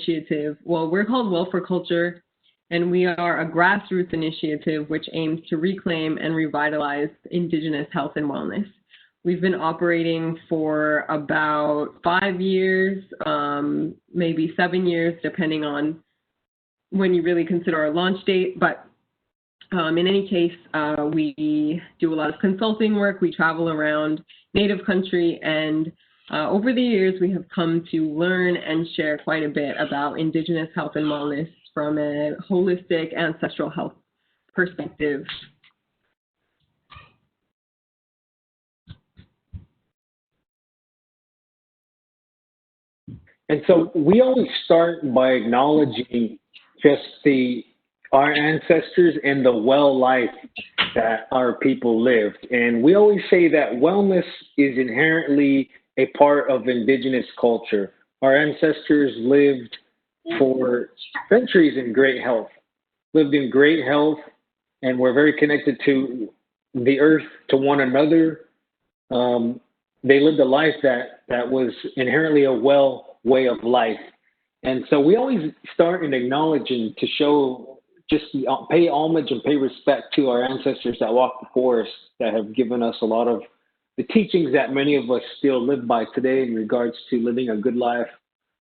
initiative. Well, we're called Well for Culture, and we are a grassroots initiative which aims to reclaim and revitalize Indigenous health and wellness. We've been operating for about 5 years, maybe 7 years, depending on when you really consider our launch date. But in any case, we do a lot of consulting work. We travel around Native country, and over the years, we have come to learn and share quite a bit about Indigenous health and wellness from a holistic ancestral health perspective. And so we always start by acknowledging just our ancestors and the well life that our people lived. And we always say that wellness is inherently a part of Indigenous culture. Our ancestors lived for centuries in great health, and we're very connected to the earth, to one another. They lived a life that was inherently a well way of life. And so we always start in acknowledging to show, just pay homage and pay respect to our ancestors that walked before us, that have given us a lot of the teachings that many of us still live by today in regards to living a good life,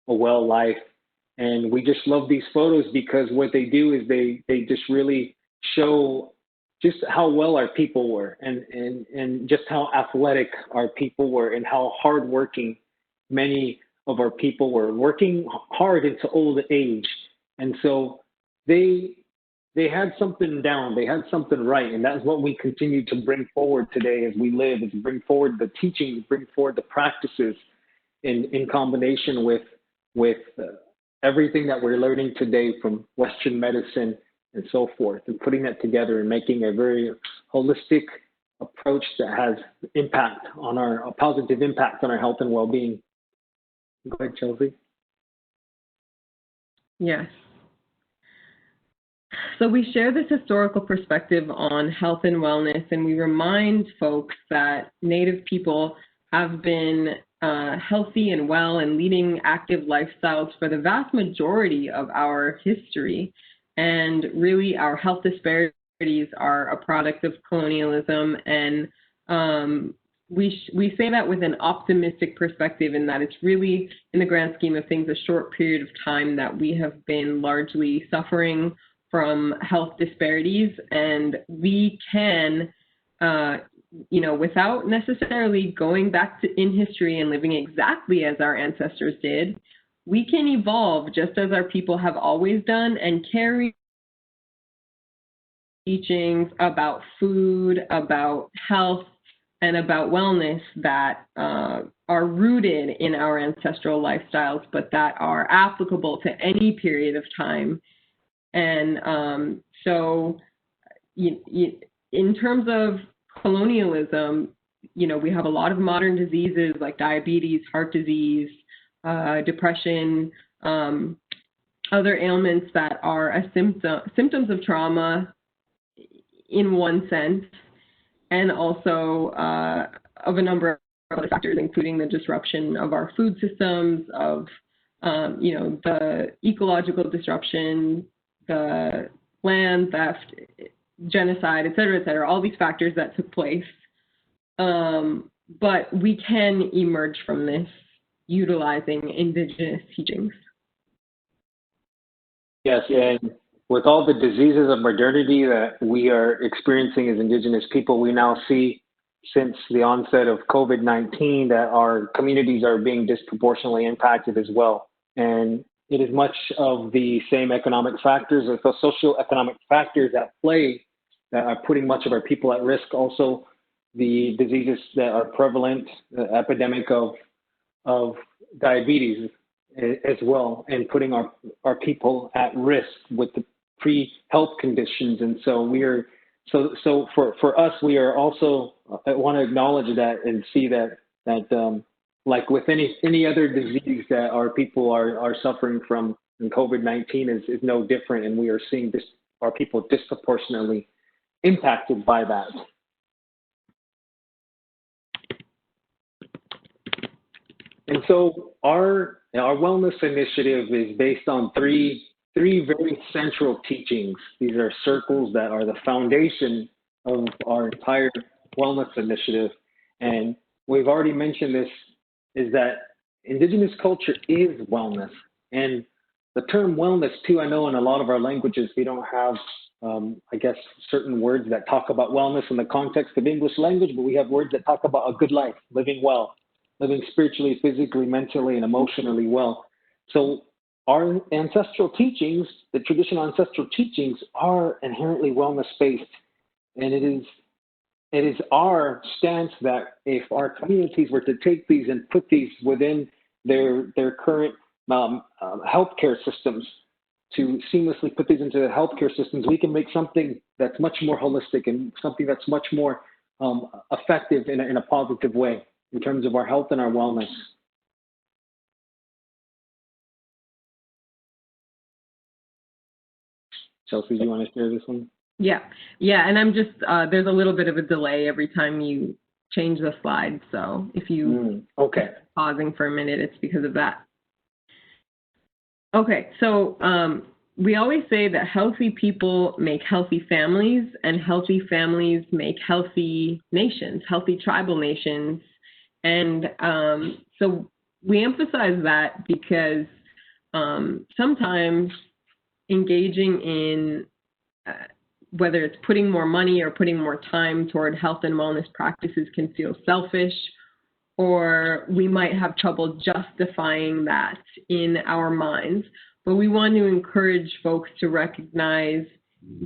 a well life. And we just love these photos because what they do is they just really show just how well our people were, and just how athletic our people were, and how hardworking many of our people were, working hard into old age. And so they had something down, they had something right, and that's what we continue to bring forward today as we live, is bring forward the teachings, bring forward the practices in combination with everything that we're learning today from Western medicine and so forth, and putting that together and making a very holistic approach that has a positive impact on our health and well-being. Go ahead, Chelsea. Yes. So we share this historical perspective on health and wellness, and we remind folks that Native people have been healthy and well and leading active lifestyles for the vast majority of our history. And really, our health disparities are a product of colonialism, and we say that with an optimistic perspective, in that it's really, in the grand scheme of things, a short period of time that we have been largely suffering from health disparities, and we can, without necessarily going back in history and living exactly as our ancestors did, we can evolve just as our people have always done and carry teachings about food, about health, and about wellness that are rooted in our ancestral lifestyles, but that are applicable to any period of time. And so in terms of colonialism, we have a lot of modern diseases like diabetes, heart disease, depression, other ailments that are symptoms of trauma in one sense, and also of a number of other factors, including the disruption of our food systems, of the ecological disruption, the land theft, genocide, et cetera, all these factors that took place. But we can emerge from this utilizing Indigenous teachings. Yes, and with all the diseases of modernity that we are experiencing as Indigenous people, we now see, since the onset of COVID-19, that our communities are being disproportionately impacted as well. And it is much of the same economic factors, or the socioeconomic factors at play, that are putting much of our people at risk. Also, the diseases that are prevalent, the epidemic of diabetes as well, and putting our people at risk with the pre-health conditions. And so so for us, we are also, I want to acknowledge that and see that like with any other disease that our people are suffering from, and COVID-19 is no different, and we are seeing our people disproportionately impacted by that. And so our And our wellness initiative is based on three very central teachings. These are circles that are the foundation of our entire wellness initiative. And we've already mentioned this, is that indigenous culture is wellness. And the term wellness too, I know in a lot of our languages, we don't have, I guess, certain words that talk about wellness in the context of English language, but we have words that talk about a good life, living well, living spiritually, physically, mentally, and emotionally well. So our ancestral teachings, the traditional ancestral teachings, are inherently wellness-based. And it is our stance that if our communities were to take these and put these within their current healthcare systems, to seamlessly put these into the healthcare systems, we can make something that's much more holistic and something that's much more effective in a positive way in terms of our health and our wellness. Chelsea, do you want to share this one? Yeah, and I'm just, there's a little bit of a delay every time you change the slide, so if you pausing for a minute, it's because of that. Okay, so we always say that healthy people make healthy families, and healthy families make healthy nations, healthy tribal nations. And so we emphasize that because sometimes engaging in whether it's putting more money or putting more time toward health and wellness practices can feel selfish, or we might have trouble justifying that in our minds. But we want to encourage folks to recognize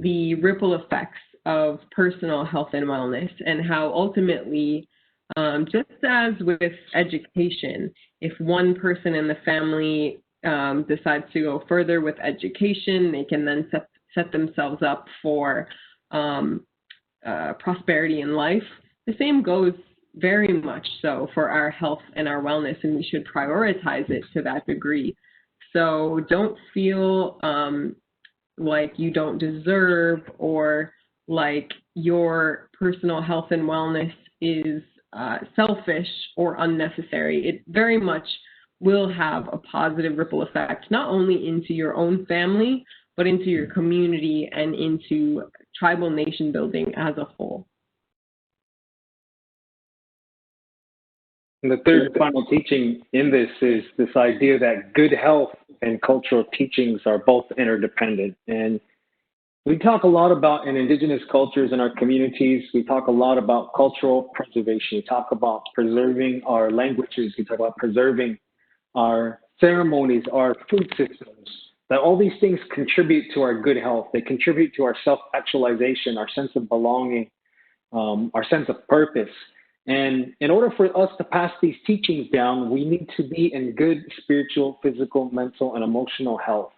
the ripple effects of personal health and wellness, and how ultimately, just as with education, if one person in the family decides to go further with education, they can then set themselves up for prosperity in life. The same goes very much so for our health and our wellness, and we should prioritize it to that degree. So don't feel like you don't deserve, or like your personal health and wellness is selfish or unnecessary. It very much will have a positive ripple effect, not only into your own family, but into your community and into tribal nation building as a whole. And the third and final teaching in this is this idea that good health and cultural teachings are both interdependent. And we talk a lot about, in indigenous cultures in our communities, we talk a lot about cultural preservation. We talk about preserving our languages. We talk about preserving our ceremonies, our food systems, that all these things contribute to our good health. They contribute to our self-actualization, our sense of belonging, our sense of purpose. And in order for us to pass these teachings down, we need to be in good spiritual, physical, mental, and emotional health.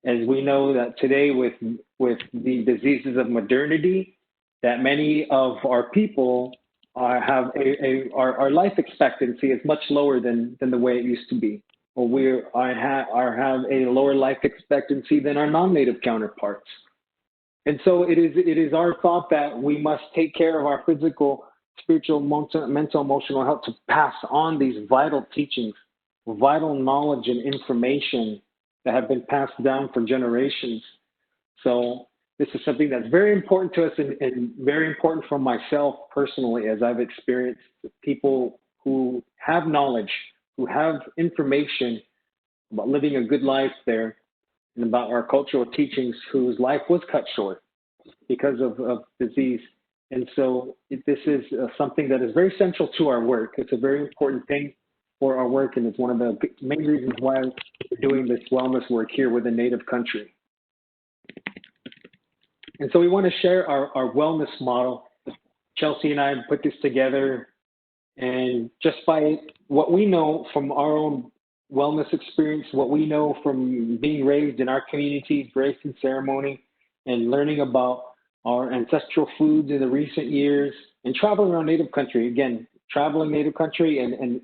As we know that today with the diseases of modernity, that many of our people have our life expectancy is much lower than the way it used to be. Or we have a lower life expectancy than our non-native counterparts. And so it is our thought that we must take care of our physical, spiritual, mental, emotional health to pass on these vital teachings, vital knowledge and information that have been passed down for generations. So this is something that's very important to us and very important for myself personally, as I've experienced people who have knowledge, who have information about living a good life there, and about our cultural teachings, whose life was cut short because of disease. And so this is something that is very central to our work. It's a very important thing for our work, and it's one of the main reasons why we're doing this wellness work here within Native country. And so we want to share our wellness model. Chelsea and I put this together, and just by what we know from our own wellness experience, what we know from being raised in our communities, raised in ceremony, and learning about our ancestral foods in the recent years, and traveling around Native country, again, traveling Native country and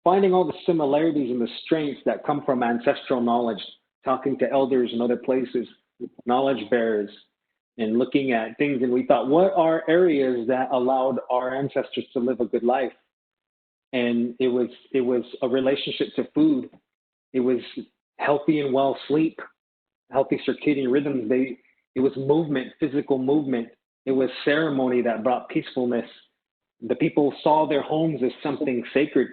finding all the similarities and the strengths that come from ancestral knowledge, talking to elders in other places, knowledge bearers, and looking at things. And we thought, what are areas that allowed our ancestors to live a good life? And it was a relationship to food. It was healthy and well sleep, healthy circadian rhythms. It was movement, physical movement. It was ceremony that brought peacefulness. The people saw their homes as something sacred,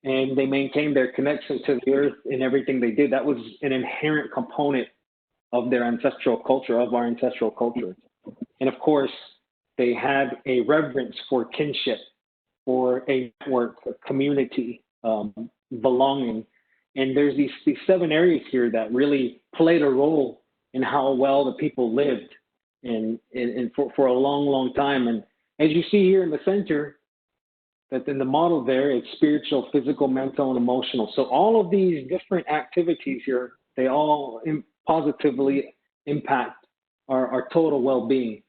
and they maintained their connection to the earth in everything they did. That was an inherent component of their ancestral culture, of our ancestral culture. And of course, they had a reverence for kinship, for a network, a community, belonging. And there's these 7 areas here that really played a role in how well the people lived and for a long, long time. And as you see here in the center, that in the model there, it's spiritual, physical, mental, and emotional. So all of these different activities here, they all positively impact our total well-being.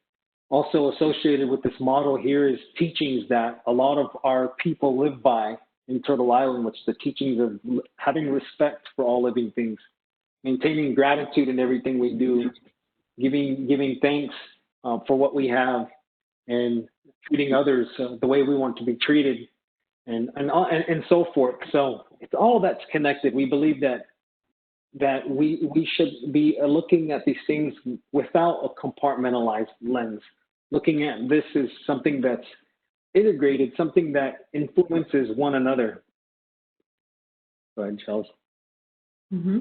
Also associated with this model here is teachings that a lot of our people live by in Turtle Island, which is the teachings of having respect for all living things, maintaining gratitude in everything we do, giving thanks for what we have, and treating others the way we want to be treated, and so forth. So it's all that's connected. We believe that we should be looking at these things without a compartmentalized lens, looking at this as something that's integrated, something that influences one another. Go ahead, Charles. Mm-hmm.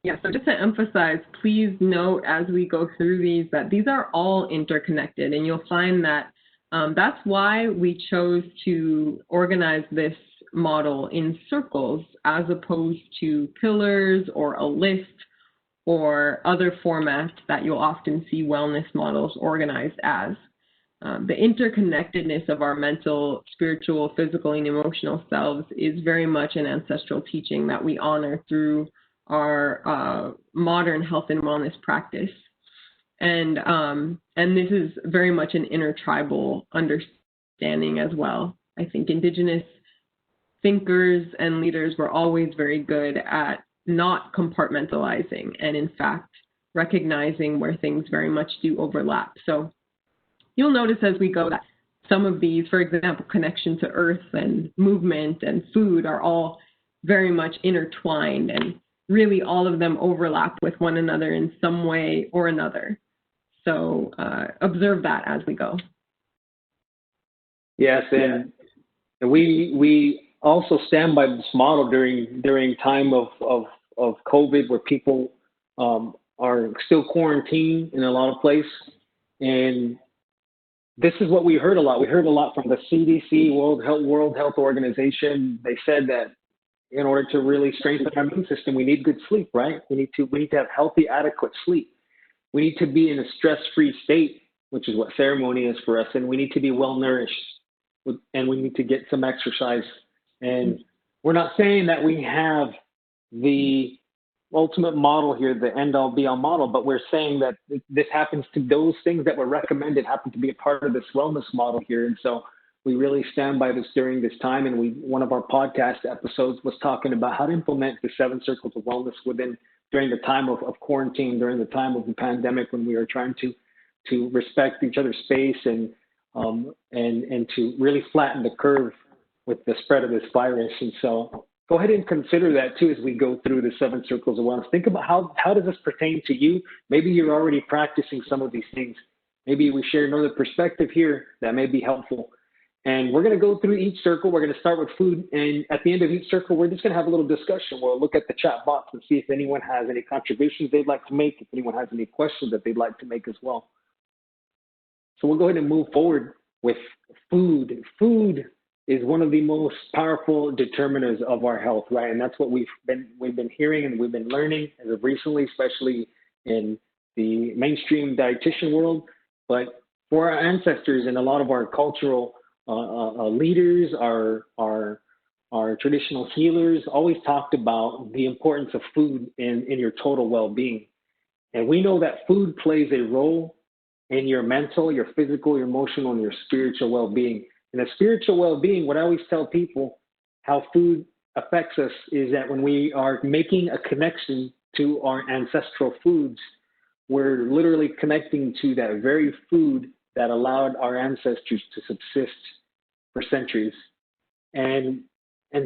Yeah, so just to emphasize, please note as we go through these that these are all interconnected, and you'll find that that's why we chose to organize this model in circles as opposed to pillars or a list or other formats that you'll often see wellness models organized as. The interconnectedness of our mental, spiritual, physical, and emotional selves is very much an ancestral teaching that we honor through our modern health and wellness practice. And this is very much an intertribal understanding as well. I think Indigenous thinkers and leaders were always very good at not compartmentalizing and, in fact, recognizing where things very much do overlap. So you'll notice as we go that some of these, for example, connection to earth and movement and food are all very much intertwined, and really all of them overlap with one another in some way or another. So observe that as we go. Yes, and we also stand by this model during time of COVID, where people are still quarantined in a lot of places. And this is what we heard a lot. We heard a lot from the CDC, World Health Organization. They said that in order to really strengthen our immune system, we need good sleep, right? We need to have healthy, adequate sleep. We need to be in a stress-free state, which is what ceremony is for us. And we need to be well-nourished, and we need to get some exercise. And we're not saying that we have the ultimate model here, the end-all be-all model, but we're saying that this happens to those things that were recommended happen to be a part of this wellness model here. And so we really stand by this during this time. And one of our podcast episodes was talking about how to implement the 7 circles of wellness during the time of quarantine, during the time of the pandemic, when we are trying to respect each other's space and to really flatten the curve with the spread of this virus. And so go ahead and consider that too as we go through the 7 circles of wellness. Think about how does this pertain to you? Maybe you're already practicing some of these things. Maybe we share another perspective here that may be helpful. And we're going to go through each circle. We're going to start with food. And at the end of each circle, we're just going to have a little discussion. We'll look at the chat box and see if anyone has any contributions they'd like to make, if anyone has any questions that they'd like to make as well. So we'll go ahead and move forward with food. Food is one of the most powerful determinants of our health, right? And that's what we've been hearing and we've been learning as of recently, especially in the mainstream dietitian world. But for our ancestors and a lot of our cultural leaders, our traditional healers always talked about the importance of food in your total well-being. And we know that food plays a role in your mental, your physical, your emotional, and your spiritual well-being. And the spiritual well-being, what I always tell people, how food affects us is that when we are making a connection to our ancestral foods, we're literally connecting to that very food that allowed our ancestors to subsist for centuries. And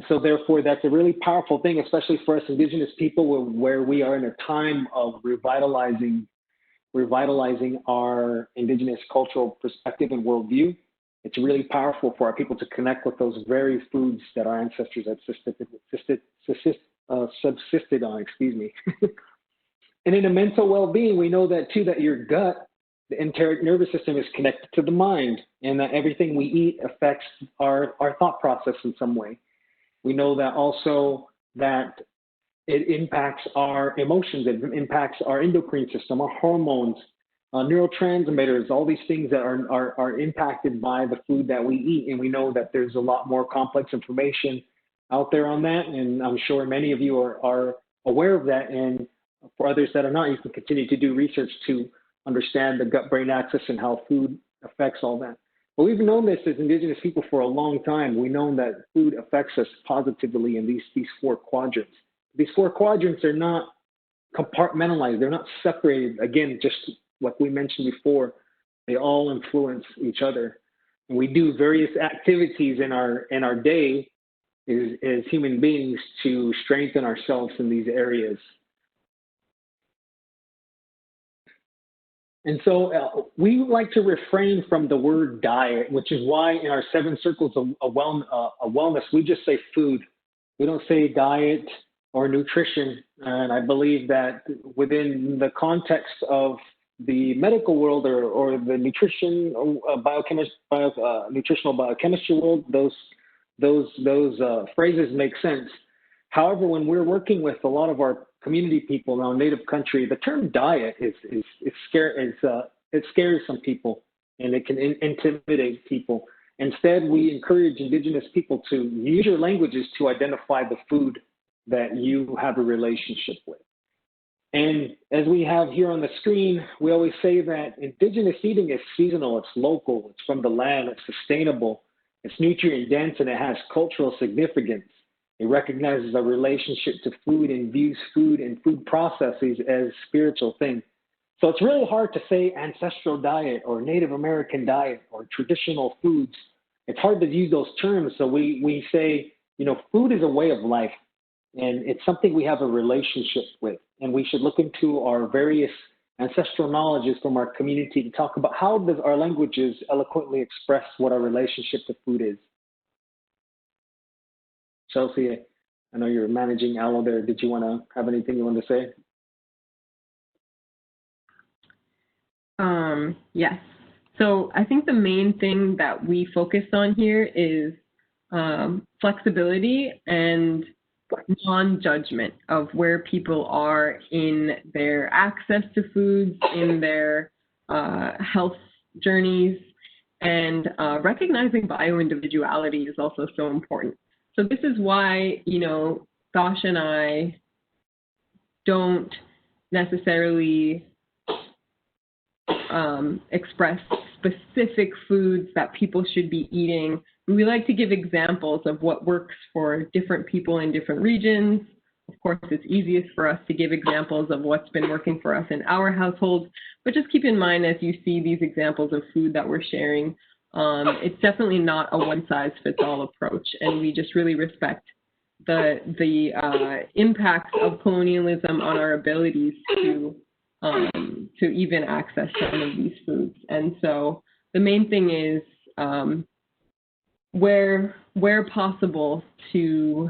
so therefore, that's a really powerful thing, especially for us Indigenous people, where we are in a time of revitalizing our Indigenous cultural perspective and worldview. It's really powerful for our people to connect with those very foods that our ancestors had subsisted on, excuse me. And in a mental well-being, we know that too, that your gut, the enteric nervous system, is connected to the mind, and that everything we eat affects our thought process in some way. We know that also that it impacts our emotions, it impacts our endocrine system, our hormones, neurotransmitters, all these things that are impacted by the food that we eat. And we know that there's a lot more complex information out there on that. And I'm sure many of you are aware of that. And for others that are not, you can continue to do research to understand the gut-brain axis and how food affects all that. But we've known this as Indigenous people for a long time. We've known that food affects us positively in these four quadrants. These four quadrants are not compartmentalized. They're not separated. Again, just like we mentioned before, they all influence each other. And we do various activities in our day as human beings to strengthen ourselves in these areas. And so we like to refrain from the word diet, which is why in our 7 circles of wellness, we just say food. We don't say diet or nutrition. And I believe that within the context of the medical world or the nutritional biochemistry world, those phrases make sense. However, when we're working with a lot of our community people in our native country, the term diet it scares some people, and it can intimidate people. Instead, we encourage Indigenous people to use your languages to identify the food that you have a relationship with. And as we have here on the screen, we always say that Indigenous eating is seasonal, it's local, it's from the land, it's sustainable, it's nutrient dense, and it has cultural significance. It recognizes a relationship to food and views food and food processes as spiritual things. So it's really hard to say ancestral diet or Native American diet or traditional foods. It's hard to use those terms. So we say, food is a way of life, and it's something we have a relationship with. And we should look into our various ancestral knowledges from our community to talk about how does our languages eloquently express what our relationship to food is. Chelsea, I know you're managing Allo there. Did you want to have anything you want to say? Yes. So I think the main thing that we focus on here is flexibility and non-judgment of where people are in their access to foods, in their health journeys, and recognizing bioindividuality is also so important. So this is why, Thosh and I don't necessarily express specific foods that people should be eating. We like to give examples of what works for different people in different regions. Of course, it's easiest for us to give examples of what's been working for us in our households, but just keep in mind as you see these examples of food that we're sharing, it's definitely not a one-size-fits-all approach, and we just really respect the impacts of colonialism on our abilities to even access some of these foods. And so the main thing is where possible to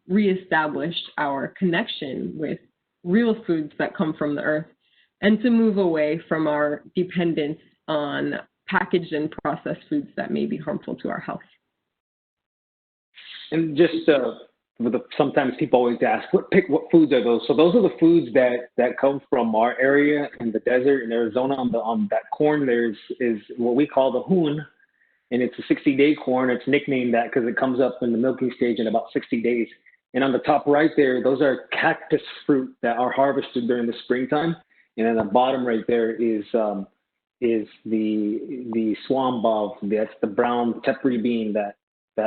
reestablish our connection with real foods that come from the earth, and to move away from our dependence on packaged and processed foods that may be harmful to our health. And just sometimes people always ask, what foods are those? So those are the foods that come from our area in the desert in Arizona. On that corn, is what we call the hoon, and it's a 60-day corn. It's nicknamed that because it comes up in the milking stage in about 60 days. And on the top right there, those are cactus fruit that are harvested during the springtime. And on the bottom right there is the swambav. That's the brown tepary bean that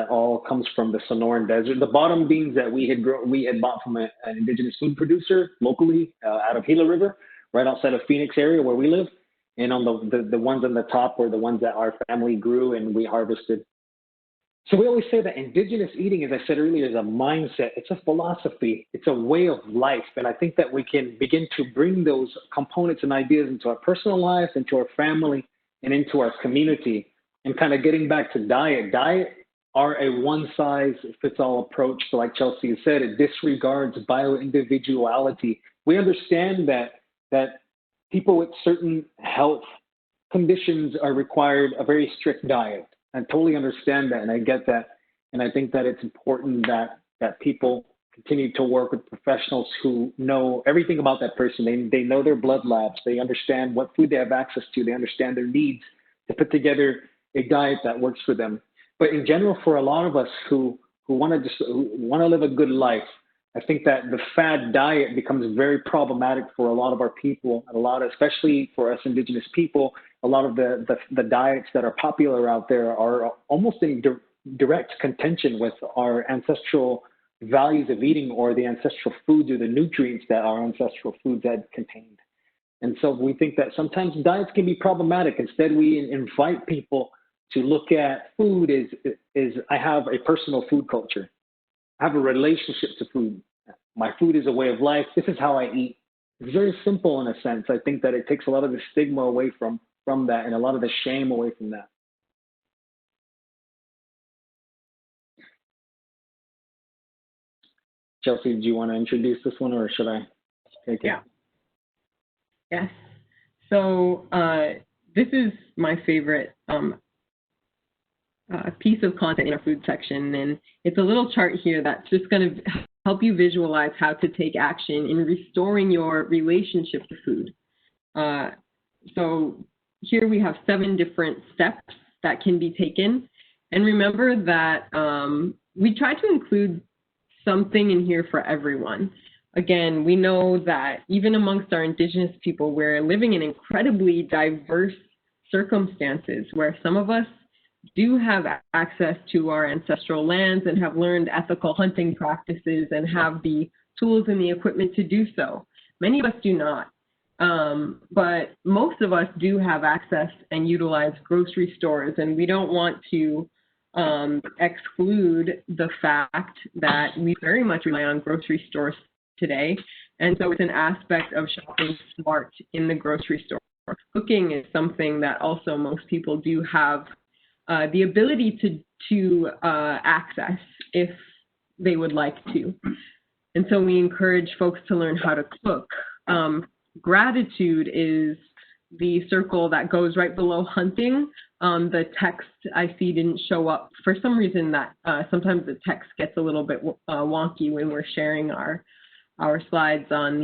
all comes from the Sonoran Desert. The bottom beans that we had bought from an indigenous food producer locally out of Gila River, right outside of Phoenix area where we live. And on the ones on the top were the ones that our family grew and we harvested. So we always say that indigenous eating, as I said earlier, is a mindset. It's a philosophy. It's a way of life. And I think that we can begin to bring those components and ideas into our personal life, into our family, and into our community. And kind of getting back to diet. Diet are a one-size-fits-all approach. So like Chelsea said, it disregards bio-individuality. We understand that people with certain health conditions are required a very strict diet. I totally understand that, and I get that. And I think that it's important that people continue to work with professionals who know everything about that person. They know their blood labs. They understand what food they have access to. They understand their needs to put together a diet that works for them. But in general, for a lot of us who want to live a good life, I think that the fad diet becomes very problematic for a lot of our people, and especially for us indigenous people. A lot of the diets that are popular out there are almost in direct contention with our ancestral values of eating, or the ancestral foods or the nutrients that our ancestral foods had contained. And so we think that sometimes diets can be problematic. Instead, we invite people to look at food as I have a personal food culture. I have a relationship to food. My food is a way of life. This is how I eat. It's very simple in a sense. I think that it takes a lot of the stigma away from that, and a lot of the shame away from that. Chelsea, do you want to introduce this one, or should I take it? Yeah. Yes. So this is my favorite piece of content in our food section, and it's a little chart here that's just going to help you visualize how to take action in restoring your relationship to food. So here we have 7 different steps that can be taken. And remember that we try to include something in here for everyone. Again, we know that even amongst our indigenous people, we're living in incredibly diverse circumstances where some of us do have access to our ancestral lands and have learned ethical hunting practices and have the tools and the equipment to do so. Many of us do not. But most of us do have access and utilize grocery stores, and we don't want to exclude the fact that we very much rely on grocery stores today. And so it's an aspect of shopping smart in the grocery store. Cooking is something that also most people do have the ability to access if they would like to. And so we encourage folks to learn how to cook. Gratitude is the circle that goes right below hunting. The text I see didn't show up. For some reason that sometimes the text gets a little bit wonky when we're sharing our slides on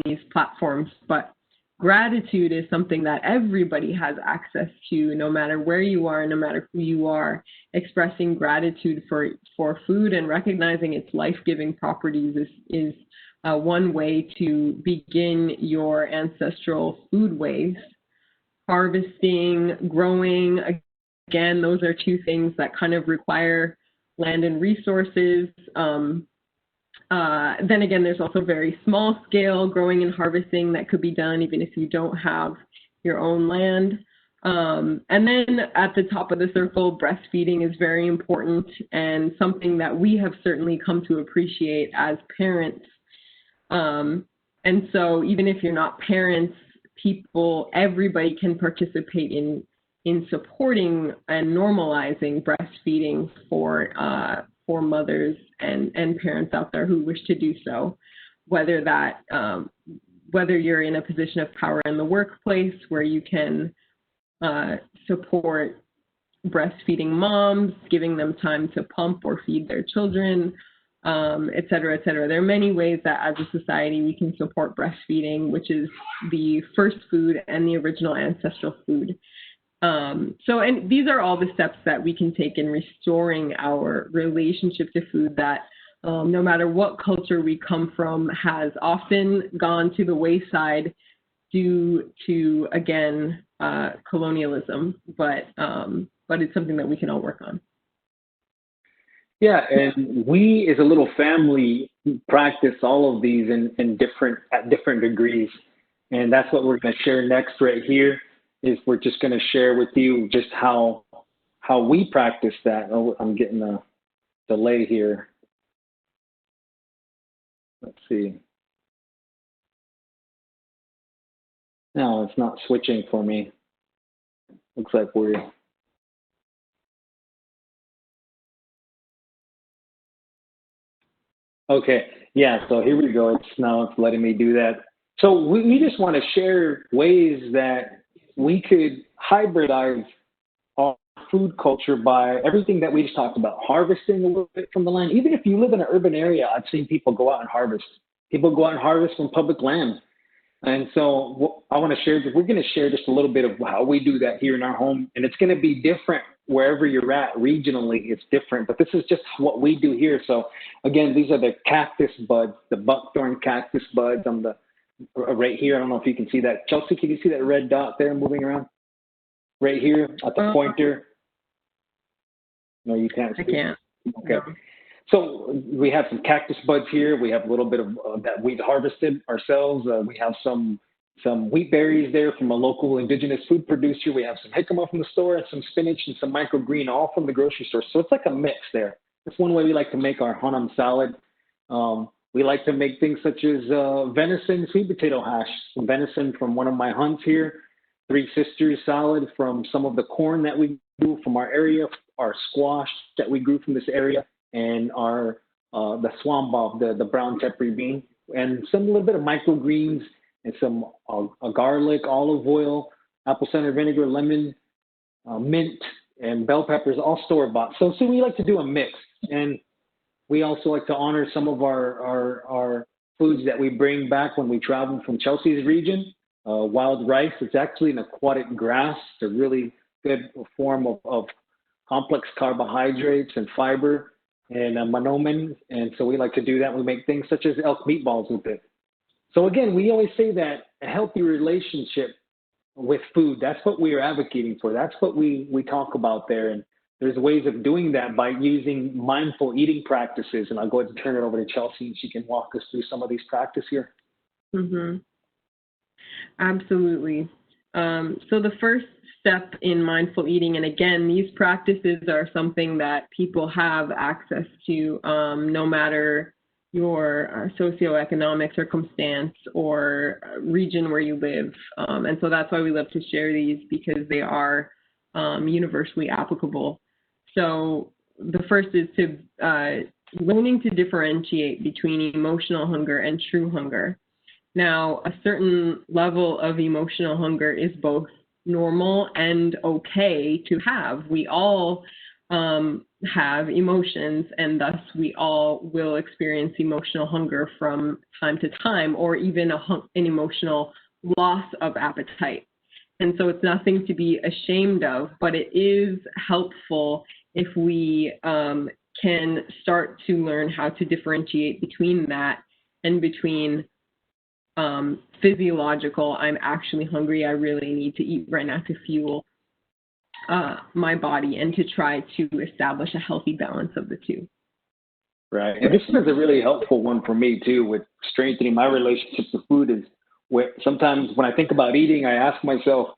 these platforms, but gratitude is something that everybody has access to, no matter where you are, no matter who you are. Expressing gratitude for food and recognizing its life-giving properties is one way to begin your ancestral food ways. Harvesting, growing, again, those are 2 things that kind of require land and resources. Then again, there's also very small scale growing and harvesting that could be done even if you don't have your own land. And then at the top of the circle, breastfeeding is very important and something that we have certainly come to appreciate as parents. And so even if you're not parents, everybody can participate in supporting and normalizing breastfeeding for mothers and parents out there who wish to do so, whether you're in a position of power in the workplace where you can support breastfeeding moms, giving them time to pump or feed their children, et cetera, et cetera. There are many ways that as a society we can support breastfeeding, which is the first food and the original ancestral food. And these are all the steps that we can take in restoring our relationship to food that no matter what culture we come from has often gone to the wayside due to, again, colonialism, but it's something that we can all work on. Yeah, and we as a little family practice all of these at different degrees. And that's what we're going to share next right here. Is we're just going to share with you just how how we practice that. Oh, I'm getting a delay here. Let's see. No, it's not switching for me. Looks like we're... Okay, yeah, so here we go. It's letting me do that. So we just want to share ways that we could hybridize our food culture by everything that we just talked about, harvesting a little bit from the land. Even if you live in an urban area, I've seen people go out and harvest. People go out and harvest from public land. And so I want to share, we're going to share just a little bit of how we do that here in our home. And it's going to be different wherever you're at regionally. It's different, but this is just what we do here. So again, these are the cactus buds, the buckthorn cactus buds on the right here. I don't know if you can see that. Chelsea, can you see that red dot there moving around? Right here at the pointer. No, you can't see. I can't. Okay. No. So we have some cactus buds here. We have a little bit of that we've harvested ourselves. We have some wheat berries there from a local indigenous food producer. We have some jicama from the store and some spinach and some microgreen, all from the grocery store. So it's like a mix there. That's one way we like to make our hanam salad. We like to make things such as venison sweet potato hash, some venison from one of my hunts here, Three Sisters salad from some of the corn that we grew from our area, our squash that we grew from this area, and our the swambob, the brown peppery bean, and some little bit of microgreens and some garlic, olive oil, apple cider vinegar, lemon, mint, and bell peppers, all store-bought. So we like to do a mix, and we also like to honor some of our foods that we bring back when we travel from Chelsea's region. Wild rice, it's actually an aquatic grass. It's a really good form of complex carbohydrates and fiber and monomen. And so we like to do that. We make things such as elk meatballs with it. So again, we always say that a healthy relationship with food, that's what we are advocating for. That's what we talk about there. And there's ways of doing that by using mindful eating practices. And I'll go ahead and turn it over to Chelsea and she can walk us through some of these practices here. Mm-hmm. Absolutely. So the first step in mindful eating, and again, these practices are something that people have access to no matter your socioeconomic circumstance or region where you live. And so that's why we love to share these, because they are universally applicable. So the first is to learning to differentiate between emotional hunger and true hunger. Now, a certain level of emotional hunger is both normal and okay to have. We all have emotions, and thus we all will experience emotional hunger from time to time, or even an emotional loss of appetite. And so it's nothing to be ashamed of, but it is helpful if we can start to learn how to differentiate between that and between physiological, I'm actually hungry, I really need to eat right now to fuel my body, and to try to establish a healthy balance of the two. Right. And this is a really helpful one for me too, with strengthening my relationship with food. Is where sometimes when I think about eating, I ask myself,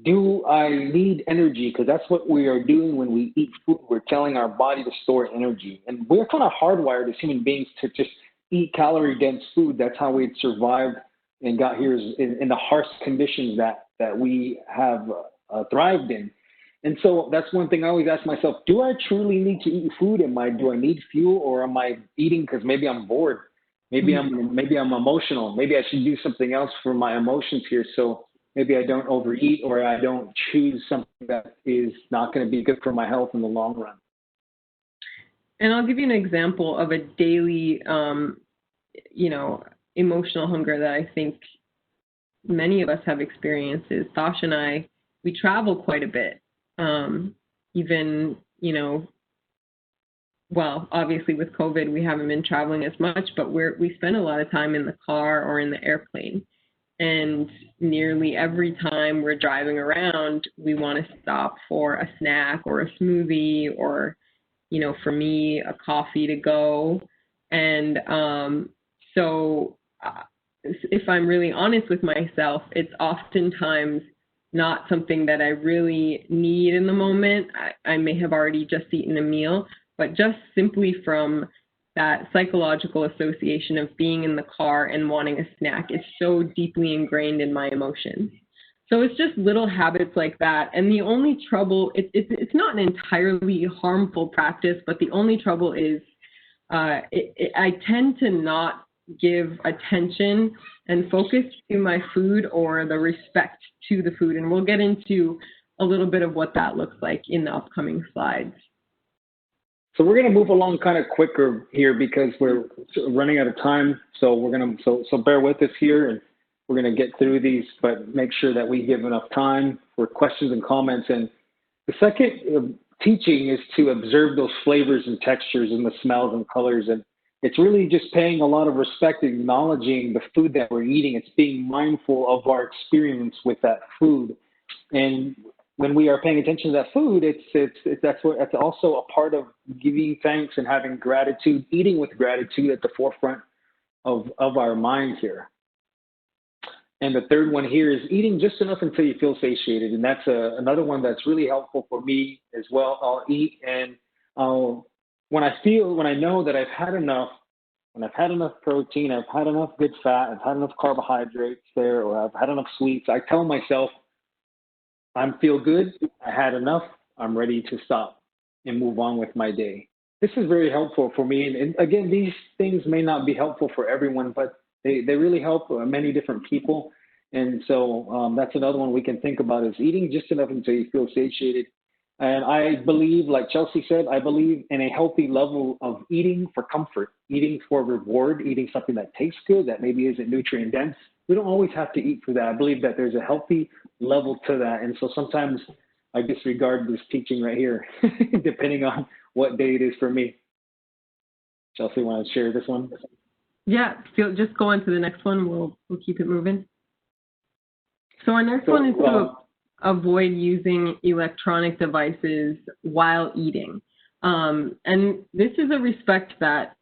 do I need energy? Because that's what we are doing when we eat food. We're telling our body to store energy. And we're kind of hardwired as human beings to just eat calorie-dense food. That's how we survived and got here in the harsh conditions that we have thrived in. And so that's one thing I always ask myself, do I truly need to eat food? Do I need fuel, or am I eating because maybe I'm bored? Maybe I'm emotional. Maybe I should do something else for my emotions here. So maybe I don't overeat, or I don't choose something that is not going to be good for my health in the long run. And I'll give you an example of a daily, emotional hunger that I think many of us have experienced. Is Sasha and I, we travel quite a bit. Even, well, obviously with COVID, we haven't been traveling as much, but we spend a lot of time in the car or in the airplane. And nearly every time we're driving around, we want to stop for a snack or a smoothie, or, for me, a coffee to go. And so if I'm really honest with myself, it's oftentimes not something that I really need in the moment. I may have already just eaten a meal, but just simply from that psychological association of being in the car and wanting a snack is so deeply ingrained in my emotions. So it's just little habits like that. And the only trouble, it's not an entirely harmful practice, but the only trouble is I tend to not give attention and focus to my food or the respect to the food. And we'll get into a little bit of what that looks like in the upcoming slides. So we're going to move along kind of quicker here because we're running out of time. So we're going to, so bear with us here, and we're going to get through these, but make sure that we give enough time for questions and comments. And the second teaching is to observe those flavors and textures and the smells and colors. And it's really just paying a lot of respect, acknowledging the food that we're eating. It's being mindful of our experience with that food. And when we are paying attention to that food, that's also a part of giving thanks and having gratitude, eating with gratitude at the forefront of our minds here. And the third one here is eating just enough until you feel satiated. And that's another one that's really helpful for me as well. I'll eat, and when I know that I've had enough, when I've had enough protein, I've had enough good fat, I've had enough carbohydrates there, or I've had enough sweets, I tell myself, I feel good, I had enough, I'm ready to stop and move on with my day. This is very helpful for me. And again, these things may not be helpful for everyone, but they really help many different people. And so that's another one we can think about, is eating just enough until you feel satiated. And I believe, like Chelsea said, I believe in a healthy level of eating for comfort, eating for reward, eating something that tastes good, that maybe isn't nutrient dense. We don't always have to eat for that. I believe that there's a healthy level to that. And so sometimes I disregard this teaching right here, depending on what day it is for me. Chelsea, want to share this one? Yeah, just go on to the next one. We'll keep it moving. So our next one is to avoid using electronic devices while eating. And this is a respect that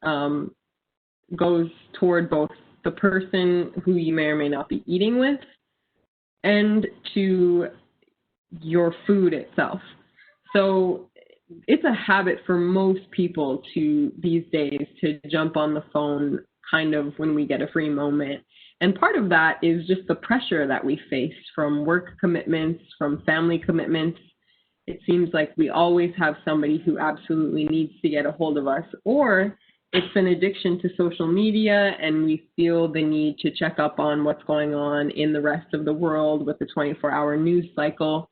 goes toward both the person who you may or may not be eating with and to your food itself. So it's a habit for most people these days to jump on the phone kind of when we get a free moment. And part of that is just the pressure that we face from work commitments, from family commitments. It seems like we always have somebody who absolutely needs to get a hold of us, or it's an addiction to social media and we feel the need to check up on what's going on in the rest of the world with the 24-hour news cycle.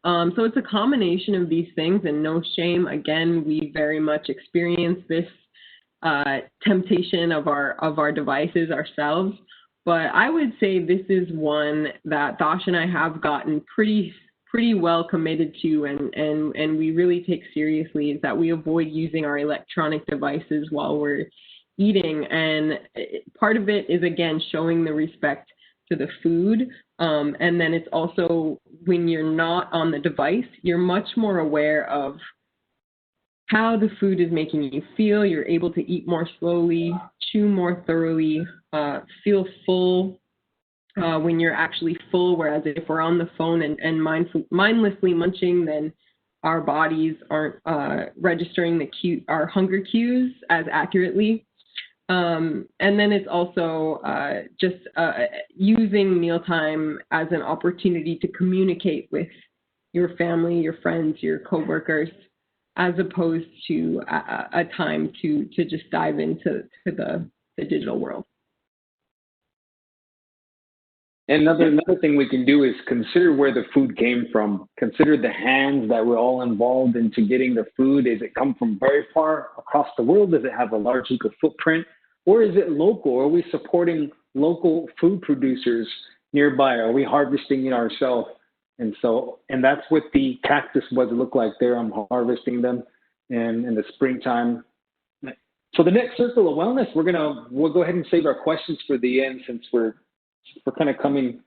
So it's a combination of these things, and no shame. Again, we very much experience this temptation of our devices ourselves. But I would say this is one that Dosh and I have gotten pretty well committed to, and we really take seriously, is that we avoid using our electronic devices while we're eating. And part of it is, again, showing the respect to the food. And then it's also, when you're not on the device, you're much more aware of how the food is making you feel. You're able to eat more slowly, chew more thoroughly, feel full when you're actually full, whereas if we're on the phone and mindlessly munching, then our bodies aren't registering our hunger cues as accurately. And then it's also just using mealtime as an opportunity to communicate with your family, your friends, your coworkers, as opposed to a time to just dive into the digital world. Another thing we can do is consider where the food came from. Consider the hands that were all involved into getting the food. Does it come from very far across the world? Does it have a large eco footprint? Or is it local? Are we supporting local food producers nearby? Are we harvesting it ourselves? And that's what the cactus buds look like there. I'm harvesting them in the springtime. So the next circle of wellness, we'll go ahead and save our questions for the end, since we're kind of coming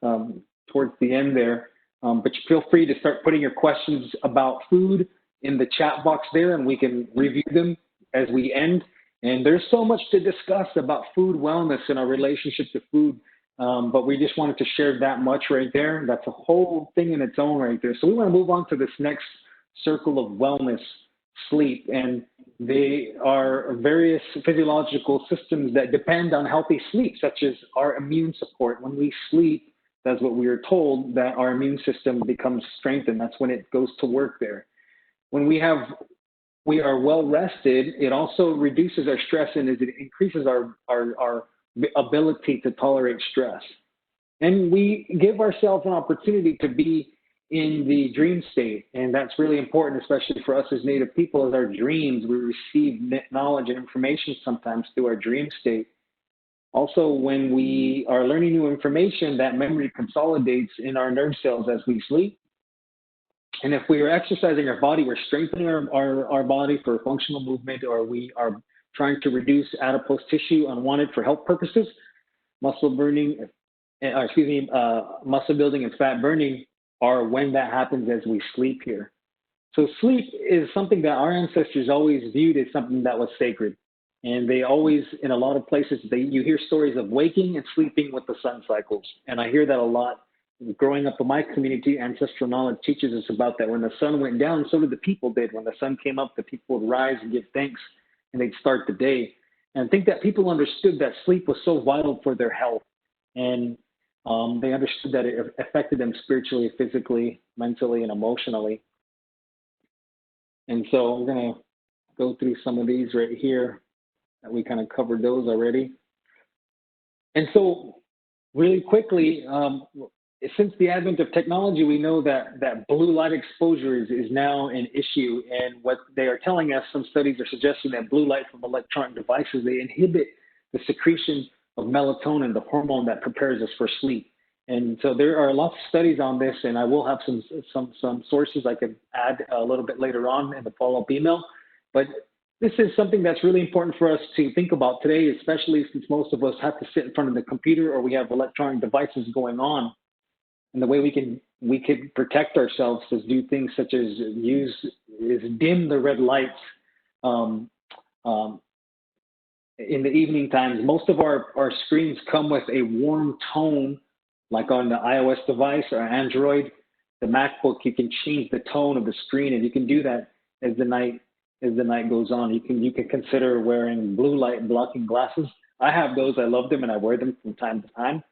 towards the end there. But feel free to start putting your questions about food in the chat box there, and we can review them as we end. And there's so much to discuss about food wellness and our relationship to food. but we just wanted to share that much right there. That's a whole thing in its own right there. So we want to move on to this next circle of wellness, sleep. And they are various physiological systems that depend on healthy sleep, such as our immune support. When we sleep, that's what we are told, that our immune system becomes strengthened. That's when it goes to work there. When we are well rested, it also reduces our stress and it increases our ability to tolerate stress. And we give ourselves an opportunity to be in the dream state. And that's really important, especially for us as Native people, as our dreams, we receive knowledge and information sometimes through our dream state. Also, when we are learning new information, that memory consolidates in our nerve cells as we sleep. And if we are exercising our body, we're strengthening our body for functional movement, or we are trying to reduce adipose tissue unwanted for health purposes, muscle building and fat burning are when that happens as we sleep here. So sleep is something that our ancestors always viewed as something that was sacred. And they always, in a lot of places, you hear stories of waking and sleeping with the sun cycles. And I hear that a lot. Growing up in my community, ancestral knowledge teaches us about that. When the sun went down, so did the people did. When the sun came up, the people would rise and give thanks, and they'd start the day. And I think that people understood that sleep was so vital for their health. And they understood that it affected them spiritually, physically, mentally, and emotionally. And so we're going to go through some of these right here. We kind of covered those already. And so really quickly, since the advent of technology, we know that blue light exposure is now an issue. And what they are telling us, some studies are suggesting that blue light from electronic devices, they inhibit the secretion of melatonin, the hormone that prepares us for sleep. And so there are lots of studies on this, and I will have some sources I could add a little bit later on in the follow-up email. But this is something that's really important for us to think about today, especially since most of us have to sit in front of the computer or we have electronic devices going on. And the way we can protect ourselves is do things such as dim the red lights in the evening times. Most of our screens come with a warm tone, like on the iOS device or Android. The MacBook, you can change the tone of the screen, and you can do that as the night goes on. You can consider wearing blue light blocking glasses. I have those. I love them, and I wear them from time to time.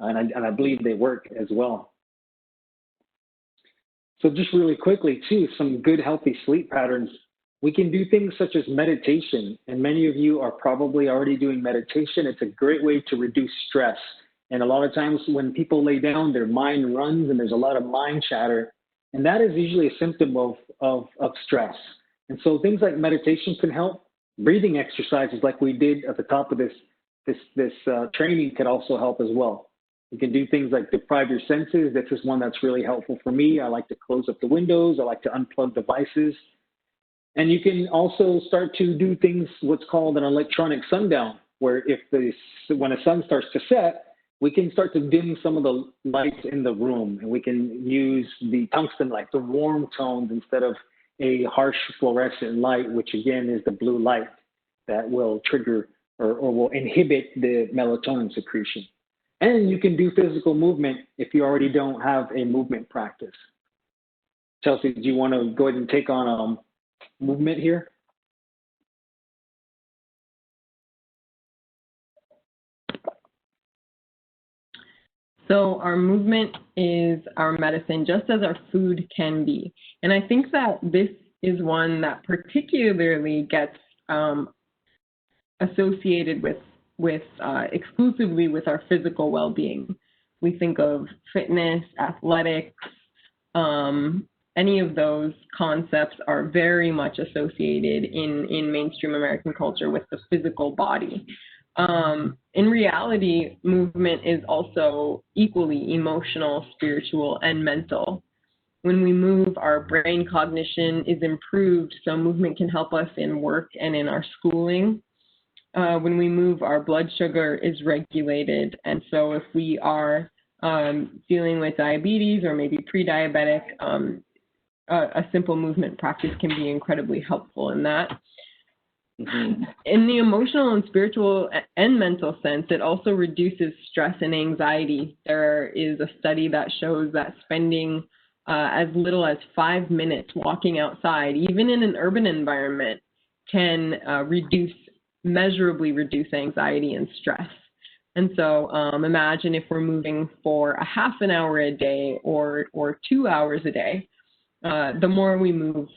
And I believe they work as well. So just really quickly, too, some good healthy sleep patterns. We can do things such as meditation, and many of you are probably already doing meditation. It's a great way to reduce stress. And a lot of times when people lay down, their mind runs and there's a lot of mind chatter, and that is usually a symptom of stress. And so things like meditation can help. Breathing exercises like we did at the top of this training could also help as well. You can do things like deprive your senses. This is one that's really helpful for me. I like to close up the windows. I like to unplug devices. And you can also start to do things, what's called an electronic sundown, where when the sun starts to set, we can start to dim some of the lights in the room, and we can use the tungsten light, the warm tones, instead of a harsh fluorescent light, which again is the blue light that will trigger or will inhibit the melatonin secretion. And you can do physical movement if you already don't have a movement practice. Chelsea, do you want to go ahead and take on movement here? So our movement is our medicine, just as our food can be. And I think that this is one that particularly gets associated with exclusively with our physical well-being. We think of fitness, athletics, any of those concepts are very much associated in mainstream American culture with the physical body. In reality, movement is also equally emotional, spiritual, and mental. When we move, our brain cognition is improved, so movement can help us in work and in our schooling. When we move, our blood sugar is regulated, and so if we are dealing with diabetes or maybe pre-diabetic, a simple movement practice can be incredibly helpful in that. In the emotional and spiritual and mental sense, it also reduces stress and anxiety. There is a study that shows that spending as little as 5 minutes walking outside, even in an urban environment, can measurably reduce anxiety and stress. And so imagine if we're moving for a half an hour a day or 2 hours a day. The more we move,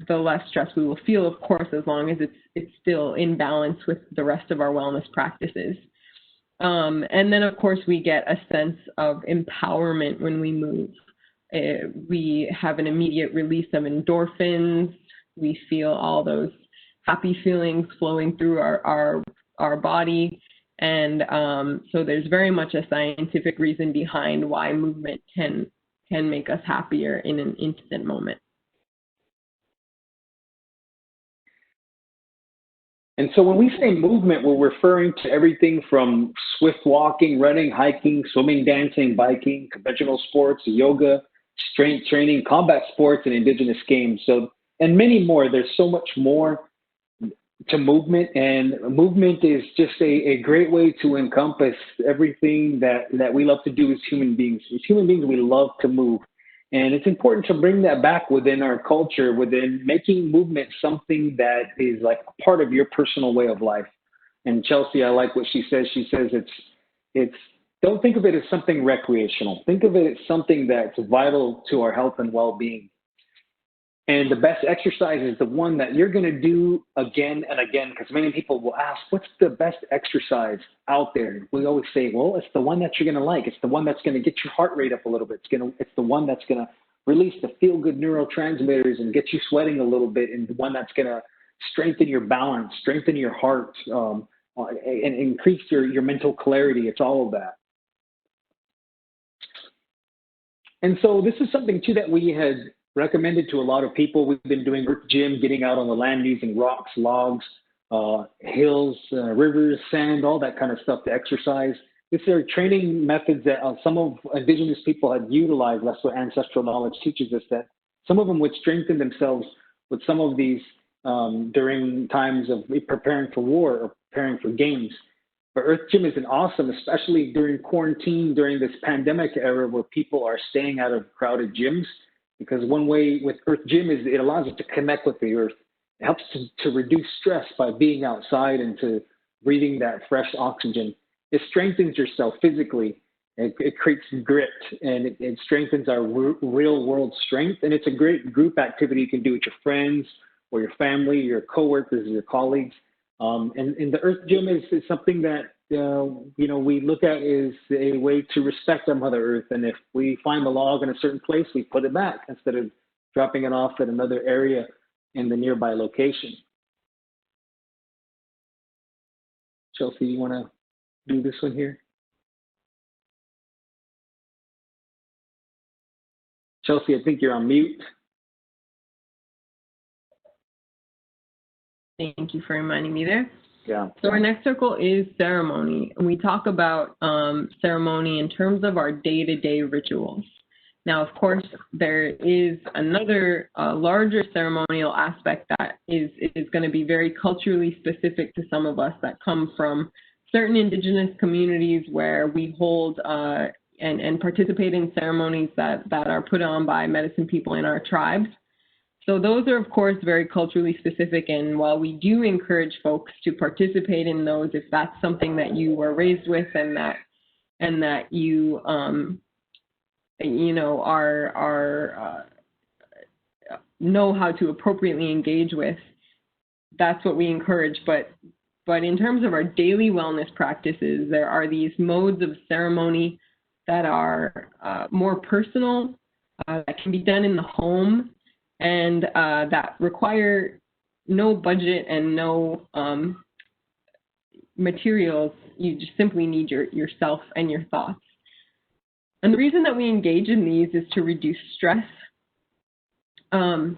the less stress we will feel, of course, as long as it's still in balance with the rest of our wellness practices. And then, of course, we get a sense of empowerment when we move. We have an immediate release of endorphins. We feel all those happy feelings flowing through our body. And so there's very much a scientific reason behind why movement can make us happier in an instant moment. And so when we say movement, we're referring to everything from swift walking, running, hiking, swimming, dancing, biking, conventional sports, yoga, strength training, combat sports, and indigenous games. So, and many more. There's so much more to movement, and movement is just a great way to encompass everything that we love to do as human beings. As human beings, we love to move. And it's important to bring that back within our culture, within making movement something that is like a part of your personal way of life. And Chelsea, I like what she says. She says it's don't think of it as something recreational. Think of it as something that's vital to our health and well-being. And the best exercise is the one that you're going to do again and again, because many people will ask, what's the best exercise out there? We always say, well, it's the one that you're going to like. It's the one that's going to get your heart rate up a little bit. It's the one that's going to release the feel-good neurotransmitters and get you sweating a little bit, and the one that's going to strengthen your balance, strengthen your heart, and increase your mental clarity. It's all of that. And so this is something, too, that we had recommended to a lot of people. We've been doing Earth Gym, getting out on the land using rocks, logs, hills, rivers, sand, all that kind of stuff to exercise. These are training methods that some of indigenous people had utilized. That's what ancestral knowledge teaches us, that some of them would strengthen themselves with some of these during times of preparing for war or preparing for games. But Earth Gym is an awesome, especially during quarantine, during this pandemic era where people are staying out of crowded gyms. Because one way with Earth Gym is it allows us to connect with the earth. It helps to reduce stress by being outside and to breathing that fresh oxygen. It strengthens yourself physically. It creates grit, and it strengthens our real world strength. And it's a great group activity you can do with your friends or your family, your coworkers, your colleagues. And the Earth Gym is something that we look at as a way to respect our Mother Earth. And if we find the log in a certain place, we put it back instead of dropping it off at another area in the nearby location. Chelsea, you want to do this one here? Chelsea, I think you're on mute. Thank you for reminding me there. Yeah. So our next circle is ceremony. And we talk about ceremony in terms of our day-to-day rituals. Now, of course, there is another larger ceremonial aspect that is going to be very culturally specific to some of us that come from certain indigenous communities where we hold and participate in ceremonies that are put on by medicine people in our tribes. So those are, of course, very culturally specific, and while we do encourage folks to participate in those, if that's something that you were raised with and that you know how to appropriately engage with, that's what we encourage. But in terms of our daily wellness practices, there are these modes of ceremony that are more personal, that can be done in the home, and that require no budget and no materials. You just simply need yourself and your thoughts. And the reason that we engage in these is to reduce stress and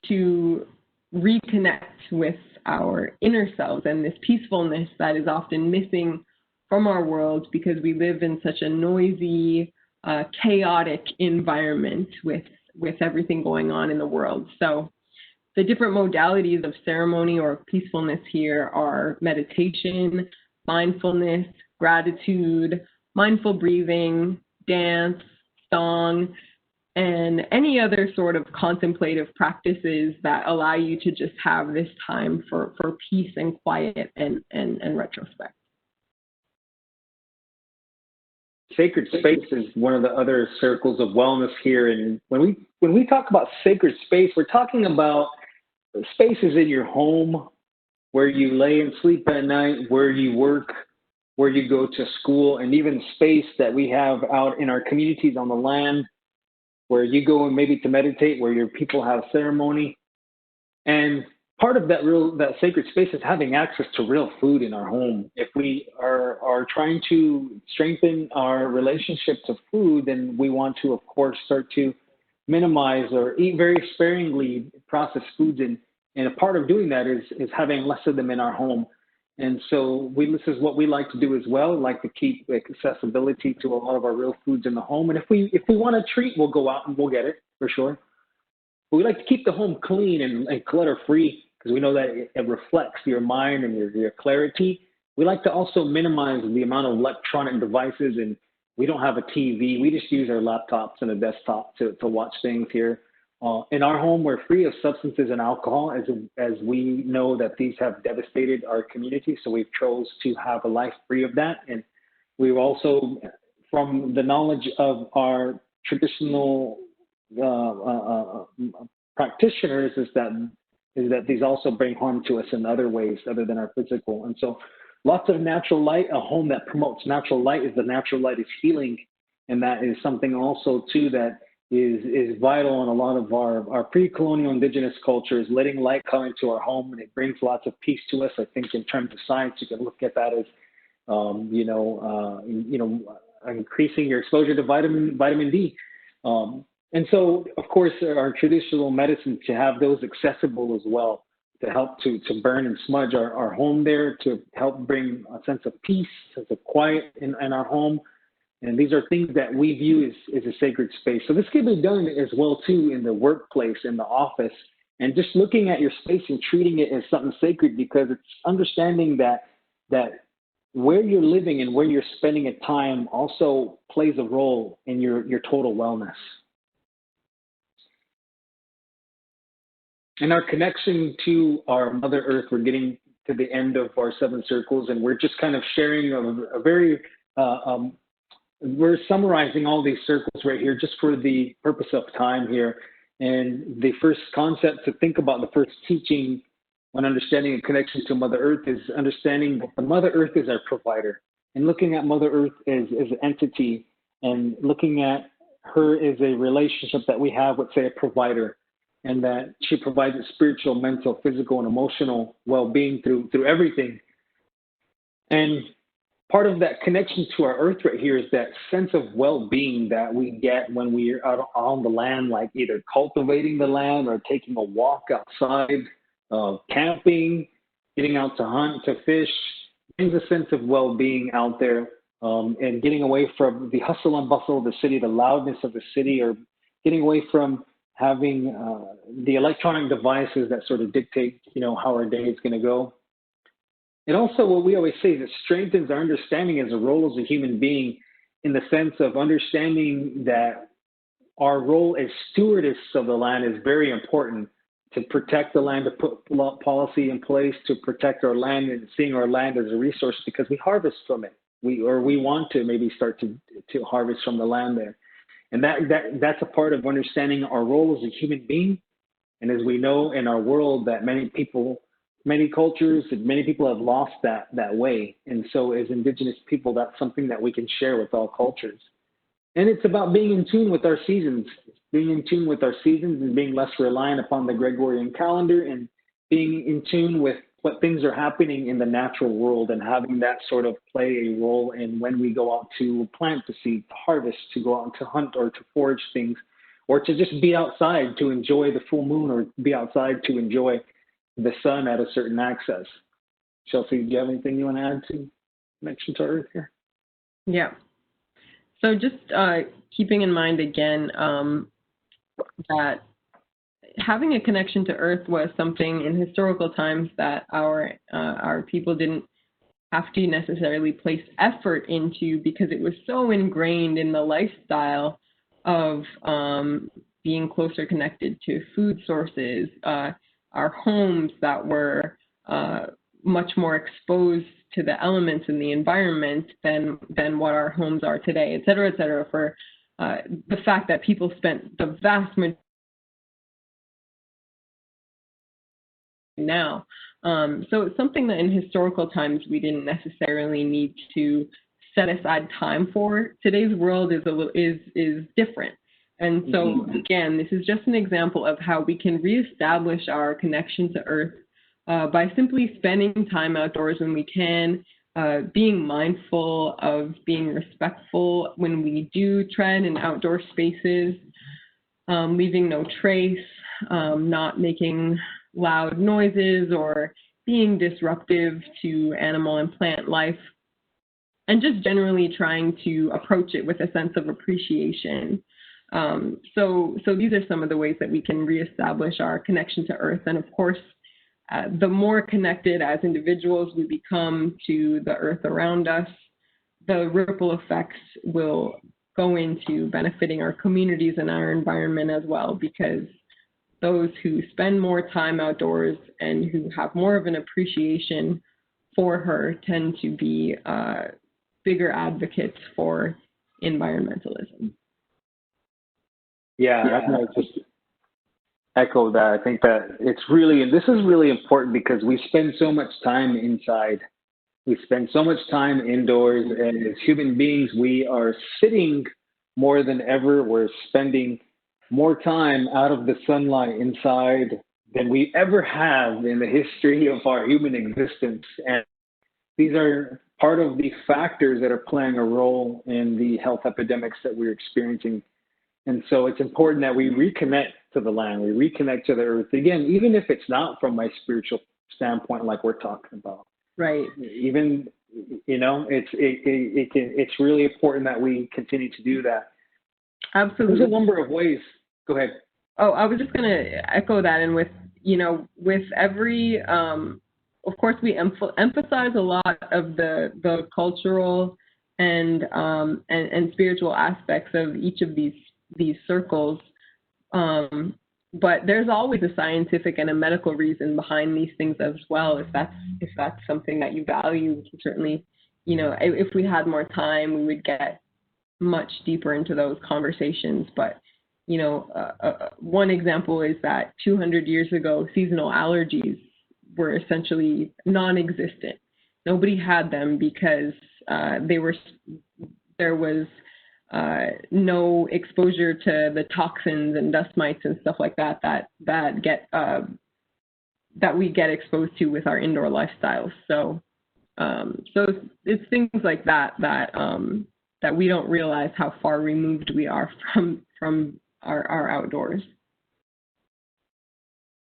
to reconnect with our inner selves and this peacefulness that is often missing from our world because we live in such a noisy, chaotic environment with everything going on in the world. So The different modalities of ceremony or peacefulness here are meditation, mindfulness, gratitude, mindful breathing, dance, song, and any other sort of contemplative practices that allow you to just have this time for peace and quiet and retrospect. Sacred space is one of the other circles of wellness here. And when we talk about sacred space, we're talking about spaces in your home where you lay and sleep at night, where you work, where you go to school, and even space that we have out in our communities on the land where you go and maybe to meditate, where your people have ceremony. And part of that sacred space is having access to real food in our home. If we are trying to strengthen our relationship to food, then we want to, of course, start to minimize or eat very sparingly processed foods. And a part of doing that is having less of them in our home. And so this is what we like to do as well, like to keep accessibility to a lot of our real foods in the home. And if we want a treat, we'll go out and we'll get it for sure. But we like to keep the home clean and clutter-free because we know that it reflects your mind and your clarity. We like to also minimize the amount of electronic devices, and we don't have a TV. We just use our laptops and a desktop to watch things here. In our home, we're free of substances and alcohol, as we know that these have devastated our community. So we've chose to have a life free of that. And we've also, from the knowledge of our traditional practitioners, is that these also bring harm to us in other ways other than our physical. And so lots of natural light. A home that promotes natural light is the natural light is healing. And that is something also, too, that is vital in a lot of our pre-colonial indigenous cultures, letting light come into our home, and it brings lots of peace to us. I think in terms of science, you can look at that as, increasing your exposure to vitamin D. And so, of course, our traditional medicine, to have those accessible as well, to help to burn and smudge our home there, to help bring a sense of peace, sense of quiet in our home. And these are things that we view as a sacred space. So this can be done as well, too, in the workplace, in the office, and just looking at your space and treating it as something sacred, because it's understanding that where you're living and where you're spending your time also plays a role in your total wellness. And our connection to our Mother Earth, we're getting to the end of our 7 circles, and we're just kind of sharing a very we're summarizing all these circles right here just for the purpose of time here. And the first concept to think about, the first teaching when understanding a connection to Mother Earth, is understanding that the Mother Earth is our provider, and looking at Mother Earth as an entity, and looking at her as a relationship that we have with, say, a provider, and that she provides spiritual, mental, physical, and emotional well-being through everything. And part of that connection to our earth right here is that sense of well-being that we get when we're out on the land, like either cultivating the land or taking a walk outside, camping, getting out to hunt, to fish. Brings a sense of well-being out there, and getting away from the hustle and bustle of the city, the loudness of the city, or getting away from having the electronic devices that sort of dictate, how our day is going to go. And also, what we always say is it strengthens our understanding as a role as a human being, in the sense of understanding that our role as stewardess of the land is very important, to protect the land, to put policy in place to protect our land, and seeing our land as a resource, because we harvest from it. We want to maybe start to harvest from the land there. And that's a part of understanding our role as a human being. And as we know in our world, that many cultures, and many people have lost that way. And so as Indigenous people, that's something that we can share with all cultures. And it's about being in tune with our seasons, and being less reliant upon the Gregorian calendar, and being in tune with what things are happening in the natural world, and having that sort of play a role in when we go out to plant the seed, to harvest, to go out to hunt or to forage things, or to just be outside to enjoy the full moon, or be outside to enjoy the sun at a certain access. Chelsea, do you have anything you want to add to connection to Earth here? Yeah. So just keeping in mind again that having a connection to Earth was something in historical times that our people didn't have to necessarily place effort into, because it was so ingrained in the lifestyle of being closer connected to food sources, our homes that were much more exposed to the elements in the environment than what our homes are today, et cetera, for the fact that people spent the vast majority now. So it's something that in historical times we didn't necessarily need to set aside time for. Today's world is different. And so again, this is just an example of how we can reestablish our connection to Earth by simply spending time outdoors when we can, being mindful of being respectful when we do tread in outdoor spaces, leaving no trace, not making loud noises or being disruptive to animal and plant life, and just generally trying to approach it with a sense of appreciation. So these are some of the ways that we can reestablish our connection to Earth. And of course, the more connected as individuals we become to the Earth around us, the ripple effects will go into benefiting our communities and our environment as well, because those who spend more time outdoors and who have more of an appreciation for her tend to be bigger advocates for environmentalism. Yeah, I'm going to just echo that. I think that it's really, and this is really important because we spend so much time inside. We spend so much time indoors, and as human beings, we are sitting more than ever. We're spending more time out of the sunlight inside than we ever have in the history of our human existence. And these are part of the factors that are playing a role in the health epidemics that we're experiencing. And so it's important that we reconnect to the land, we reconnect to the earth. Again, even if it's not from my spiritual standpoint, like we're talking about. Right. Even, you know, it's really important that we continue to do that. Absolutely. There's a number of ways. Go ahead. Oh, I was just going to echo that. And with every, of course, we emphasize a lot of the cultural and spiritual aspects of each of these circles. But there's always a scientific and a medical reason behind these things as well. If that's something that you value, certainly, if we had more time, we would get much deeper into those conversations. But one example is that 200 years ago, seasonal allergies were essentially non-existent. Nobody had them because there was no exposure to the toxins and dust mites and stuff like that we get exposed to with our indoor lifestyles. So it's things like that we don't realize how far removed we are from our outdoors.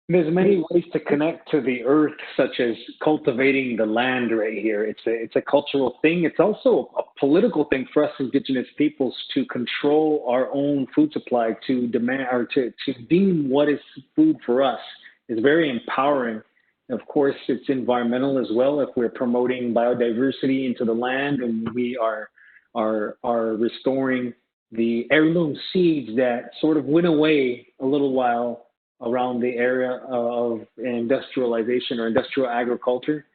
There's many ways to connect to the earth, such as cultivating the land right here. It's a cultural thing. It's also a political thing for us indigenous peoples to control our own food supply, to demand or to deem what is food for us is very empowering. Of course, it's environmental as well. If we're promoting biodiversity into the land and we are restoring the heirloom seeds that sort of went away a little while around the area of industrialization or industrial agriculture.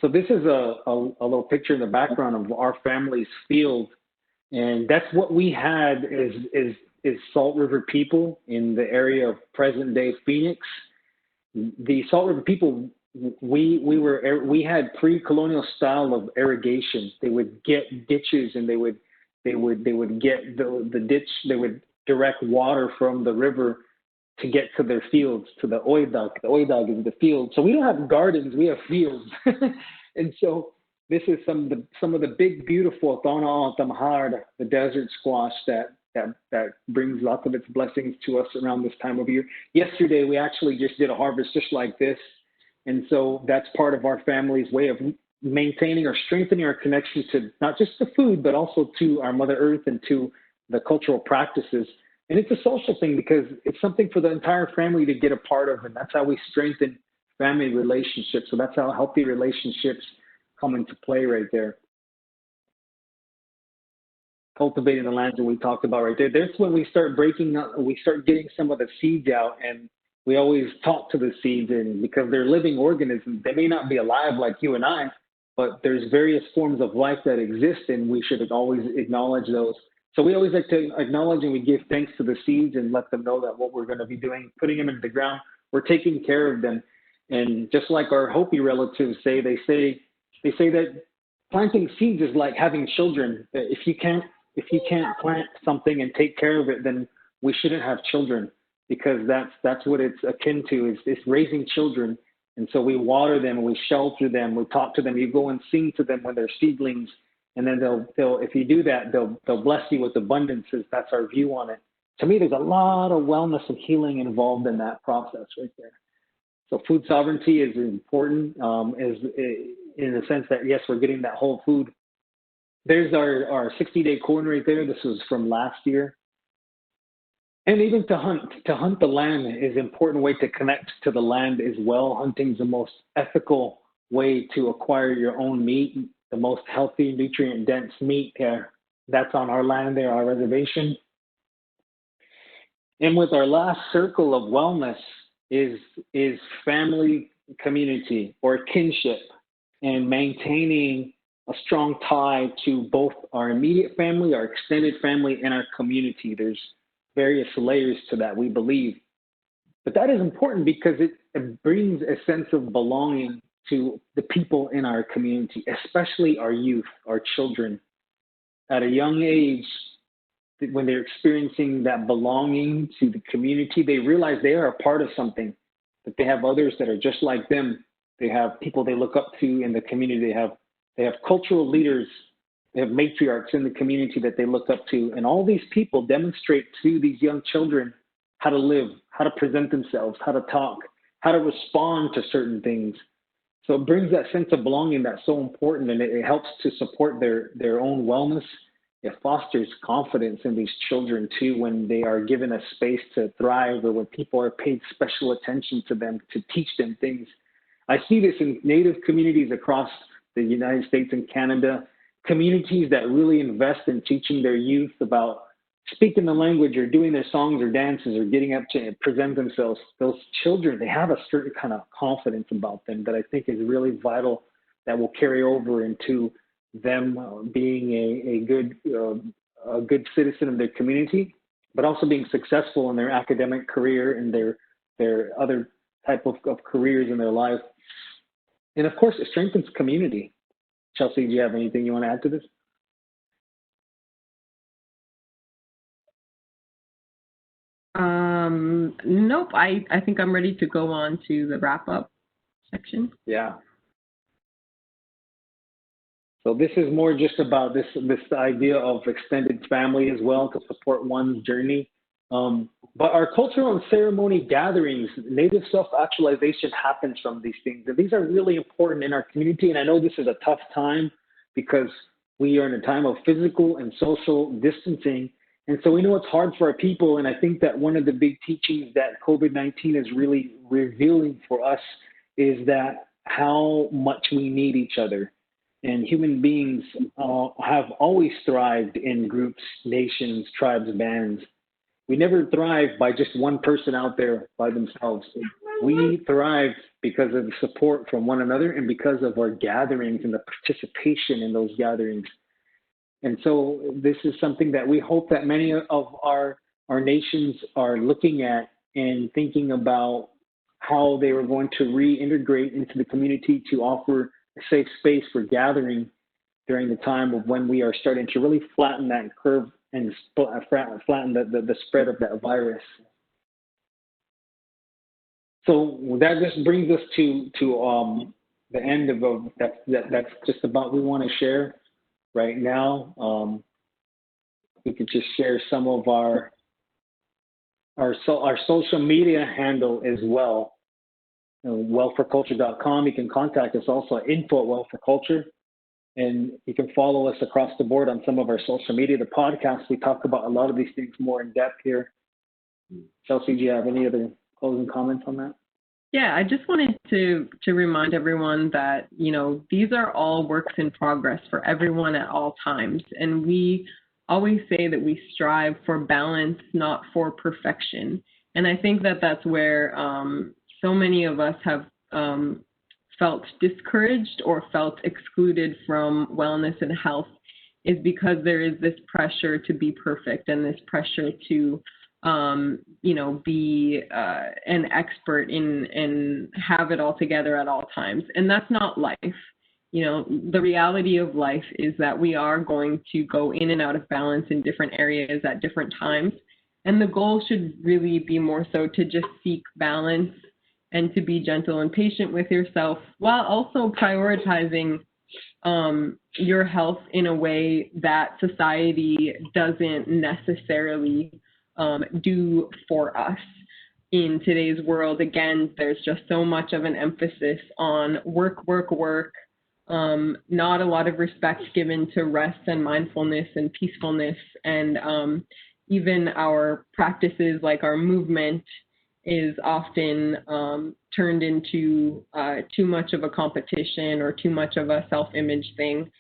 So this is a little picture in the background of our family's field. And that's what we had is Salt River people in the area of present day Phoenix. The Salt River people, we had pre-colonial style of irrigation. They would get ditches and they would get the ditch, they would direct water from the river to get to their fields, to the oidag. The oidag is the field. So we don't have gardens, we have fields. And so this is some of the big, beautiful the desert squash that brings lots of its blessings to us around this time of year. Yesterday, we actually just did a harvest just like this. And so that's part of our family's way of maintaining or strengthening our connection to not just the food, but also to our Mother Earth and to the cultural practices And it's a social thing because it's something for the entire family to get a part of, and that's how we strengthen family relationships. So that's how healthy relationships come into play right there. Cultivating the lands that we talked about right there. That's when we start breaking up, we start getting some of the seeds out, and we always talk to the seeds, and because they're living organisms, they may not be alive like you and I, but there's various forms of life that exist, and we should always acknowledge those. So we always like to acknowledge and we give thanks to the seeds and let them know that what we're going to be doing, putting them into the ground, we're taking care of them. And just like our Hopi relatives say, they say that planting seeds is like having children. If you can't plant something and take care of it, then we shouldn't have children, because that's what it's akin to, is raising children. And so we water them, we shelter them, we talk to them. You go and sing to them when they're seedlings, and then they'll if you do that, they'll bless you with abundances. That's our view on it. To me, there's a lot of wellness and healing involved in that process right there. So food sovereignty is important, in the sense that, yes, we're getting that whole food. There's our 60-day corn right there. This was from last year. And even to hunt the land is an important way to connect to the land as well. Hunting is the most ethical way to acquire your own meat, the most healthy, nutrient-dense meat. That's on our land there, our reservation. And with our last circle of wellness is family, community, or kinship, and maintaining a strong tie to both our immediate family, our extended family, and our community. There's various layers to that, we believe. But that is important because it brings a sense of belonging to the people in our community, especially our youth, our children. At a young age, when they're experiencing that belonging to the community, they realize they are a part of something, that they have others that are just like them. They have people they look up to in the community. They have cultural leaders. They have matriarchs in the community that they look up to. And all these people demonstrate to these young children how to live, how to present themselves, how to talk, how to respond to certain things. So it brings that sense of belonging that's so important, and it helps to support their own wellness. It fosters confidence in these children too, when they are given a space to thrive, or when people are paid special attention to them to teach them things. I see this in Native communities across the United States and Canada, communities that really invest in teaching their youth about speaking the language, or doing their songs or dances, or getting up to present themselves. Those children, they have a certain kind of confidence about them that I think is really vital, that will carry over into them being a good citizen of their community, but also being successful in their academic career and their other type of careers in their life. And of course, it strengthens community. Chelsea, do you have anything you want to add to this? Nope. I think I'm ready to go on to the wrap-up section. Yeah. So this is more just about this idea of extended family as well, to support one's journey. But our cultural and ceremony gatherings, Native self-actualization happens from these things. And these are really important in our community. And I know this is a tough time because we are in a time of physical and social distancing. And so we know it's hard for our people. And I think that one of the big teachings that COVID-19 is really revealing for us is that how much we need each other. And human beings have always thrived in groups, nations, tribes, bands. We never thrive by just one person out there by themselves. We thrive because of the support from one another and because of our gatherings and the participation in those gatherings. And so this is something that we hope that many of our nations are looking at and thinking about how they were going to reintegrate into the community to offer a safe space for gathering during the time of when we are starting to really flatten that curve and flatten the spread of that virus. So that just brings us to the end of that's just about what we want to share right now. We could just share some of our social media handle as well. Wealthforculture.com. You can contact us also at info@wealthforculture. And you can follow us across the board on some of our social media. The podcast, we talk about a lot of these things more in depth here. Chelsea, do you have any other closing comments on that? Yeah, I just wanted to remind everyone that, these are all works in progress for everyone at all times. And we always say that we strive for balance, not for perfection. And I think that that's where so many of us have felt discouraged or felt excluded from wellness and health, is because there is this pressure to be perfect and this pressure to be an expert and have it all together at all times. And that's not life. The reality of life is that we are going to go in and out of balance in different areas at different times. And the goal should really be more so to just seek balance and to be gentle and patient with yourself, while also prioritizing your health in a way that society doesn't necessarily do for us. In today's world, again, there's just so much of an emphasis on work, not a lot of respect given to rest and mindfulness and peacefulness, and even our practices like our movement is often turned into too much of a competition or too much of a self-image thing.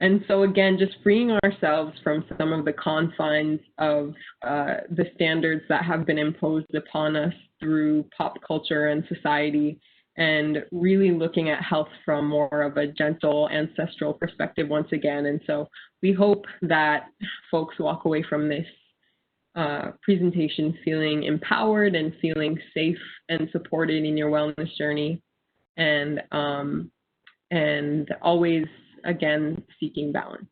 And so again, just freeing ourselves from some of the confines of the standards that have been imposed upon us through pop culture and society, and really looking at health from more of a gentle ancestral perspective once again. And so we hope that folks walk away from this presentation feeling empowered and feeling safe and supported in your wellness journey, and always, again, seeking balance.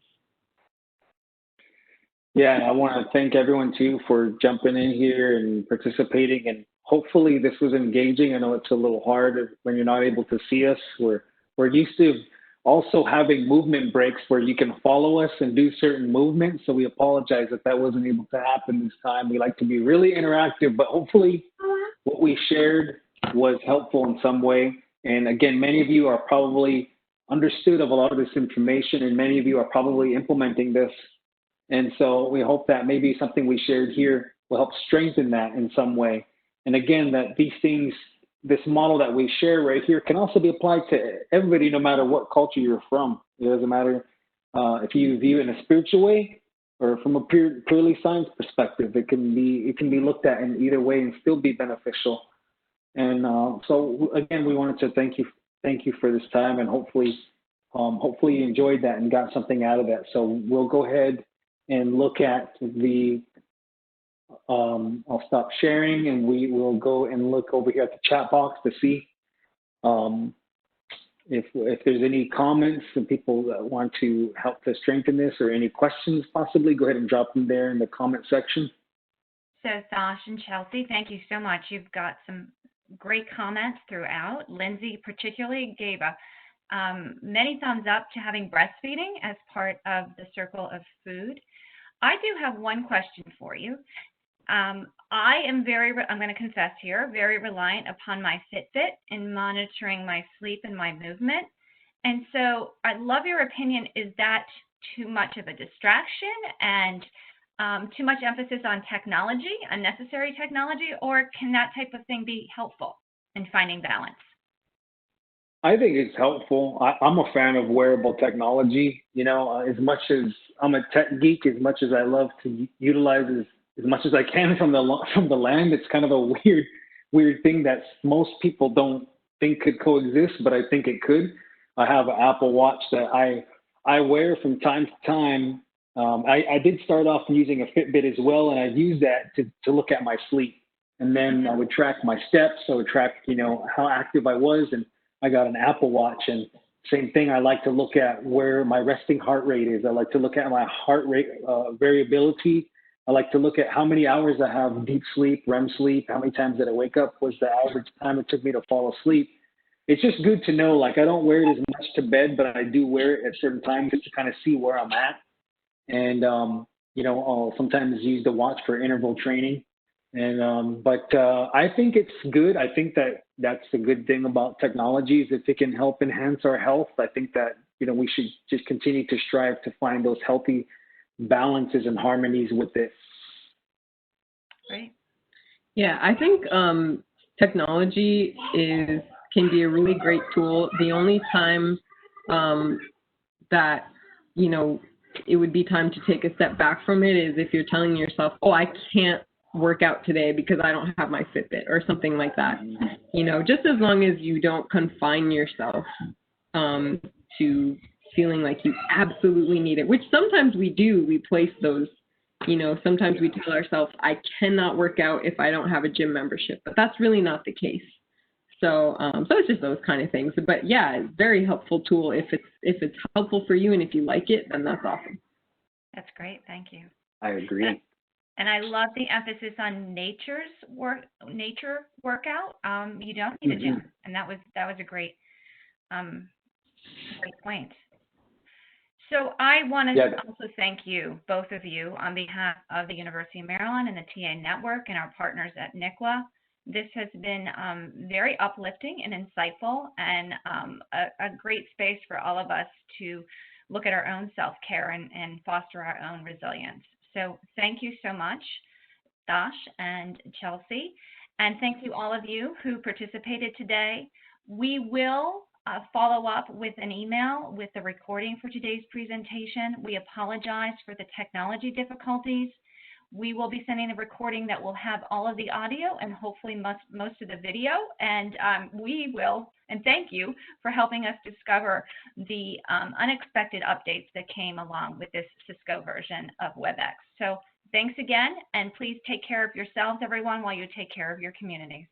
Yeah, I want to thank everyone too for jumping in here and participating, and hopefully this was engaging. I know it's a little hard when you're not able to see us. We're used to also having movement breaks where you can follow us and do certain movements. So we apologize if that wasn't able to happen this time. We like to be really interactive, but hopefully what we shared was helpful in some way. And again, many of you are probably understood of a lot of this information, and many of you are probably implementing this. And so we hope that maybe something we shared here will help strengthen that in some way. And again, that these things, this model that we share right here can also be applied to everybody, no matter what culture you're from. It doesn't matter if you view it in a spiritual way or from a purely science perspective. It can be looked at in either way and still be beneficial. And so again, we wanted to thank you for this time, and hopefully you enjoyed that and got something out of that. So we'll go ahead and look at the I'll stop sharing, and we will go and look over here at the chat box to see if there's any comments and people that want to help to strengthen this, or any questions possibly. Go ahead and drop them there in the comment section. So Sash and Chelsea, thank you so much. You've got some great comments throughout. Lindsay particularly gave many thumbs up to having breastfeeding as part of the circle of food. I do have one question for you. I am I'm going to confess here, very reliant upon my Fitbit in monitoring my sleep and my movement. And so I'd love your opinion. Is that too much of a distraction and too much emphasis on technology, unnecessary technology, or can that type of thing be helpful in finding balance? I think it's helpful. I'm a fan of wearable technology. As much as I'm a tech geek, as much as I love to utilize as much as I can from the land, it's kind of a weird thing that most people don't think could coexist, but I think it could. I have an Apple Watch that I wear from time to time. I did start off using a Fitbit as well, and I used that to look at my sleep. And then I would track my steps. I would track, how active I was. And I got an Apple Watch, and same thing. I like to look at where my resting heart rate is. I like to look at my heart rate variability. I like to look at how many hours I have deep sleep, REM sleep, how many times did I wake up, was the average time it took me to fall asleep. It's just good to know, I don't wear it as much to bed, but I do wear it at certain times just to kind of see where I'm at. And, I'll sometimes use the watch for interval training. And, but I think it's good. I think that's the good thing about technology is if it can help enhance our health. I think that, we should just continue to strive to find those healthy balances and harmonies with it. Right. Yeah, I think technology can be a really great tool. The only time that, it would be time to take a step back from it is if you're telling yourself, oh, I can't work out today because I don't have my Fitbit or something like that. Just as long as you don't confine yourself to feeling like you absolutely need it, which sometimes we do. We place those, sometimes we tell ourselves, I cannot work out if I don't have a gym membership, but that's really not the case. So it's just those kind of things. But yeah, it's a very helpful tool. If it's helpful for you and if you like it, then that's awesome. That's great. Thank you. I agree. And I love the emphasis on nature workout. You don't need a gym, and that was a great point. So I want to also thank you, both of you, on behalf of the University of Maryland and the TA Network and our partners at NICWA. This has been very uplifting and insightful, and a great space for all of us to look at our own self-care and foster our own resilience. So thank you so much, Dash and Chelsea. And thank you all of you who participated today. We will follow up with an email with the recording for today's presentation. We apologize for the technology difficulties. We will be sending a recording that will have all of the audio and hopefully most of the video. And and thank you for helping us discover the unexpected updates that came along with this Cisco version of WebEx. So thanks again, and please take care of yourselves, everyone, while you take care of your communities.